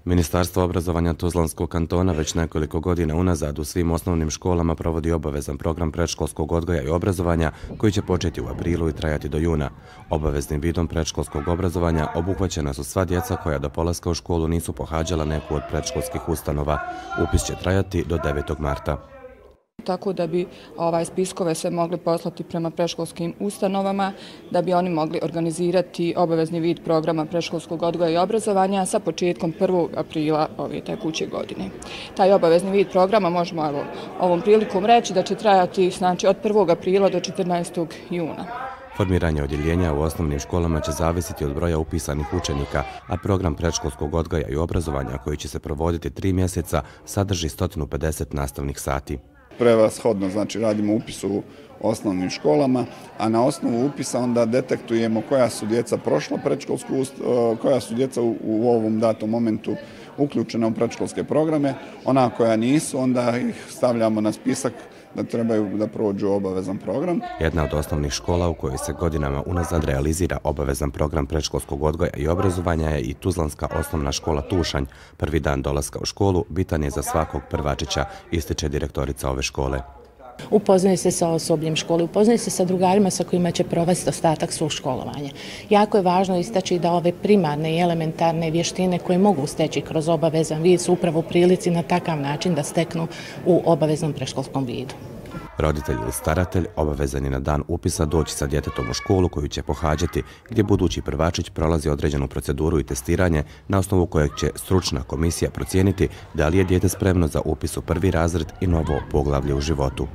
Ministarstvo obrazovanja Tuzlanskog kantona već nekoliko godina unazad u svim osnovnim školama provodi obavezan program predškolskog odgoja i obrazovanja koji će početi u aprilu i trajati do juna. Obaveznim vidom predškolskog obrazovanja obuhvaćena su sva djeca koja do polaska u školu nisu pohađala neku od predškolskih ustanova. Upis će trajati do 9. marta. Tako da bi spiskove se mogli poslati prema predškolskim ustanovama, da bi oni mogli organizirati obavezni vid programa predškolskog odgoja i obrazovanja sa početkom 1. aprila ove tekuće godine. Taj obavezni vid programa možemo ovom prilikom reći da će trajati od 1. aprila do 14. juna. Formiranje odjeljenja u osnovnim školama će zavisiti od broja upisanih učenika, a program predškolskog odgoja i obrazovanja koji će se provoditi 3 mjeseca sadrži 150 nastavnih sati. Prevashodno, znači radimo upis u osnovnim školama, a na osnovu upisa onda detektujemo koja su djeca prošla predškolsku, koja su djeca u ovom datom momentu uključena u predškolske programe. Ona koja nisu, onda ih stavljamo na spisak da trebaju da prođu obavezan program. Jedna od osnovnih škola u kojoj se godinama unazad realizira obavezan program predškolskog odgoja i obrazovanja je i Tuzlanska osnovna škola Tušanj. Prvi dan dolaska u školu bitan je za svakog prvačića, ističe direktorica ove škole. Upoznaje se sa osobljem škole, upoznaje se sa drugarima sa kojima će provesti ostatak svog školovanja. Jako je važno istaći da ove primarne i elementarne vještine koje mogu steći kroz obavezan vid su upravo u prilici na takav način da steknu u obaveznom predškolskom vidu. Roditelj ili staratelj obavezan je na dan upisa doći sa djetetom u školu koju će pohađati, gdje budući prvačić prolazi određenu proceduru i testiranje na osnovu kojeg će stručna komisija procijeniti da li je dijete spremno za upis u 1. razred i novo poglavlje u životu.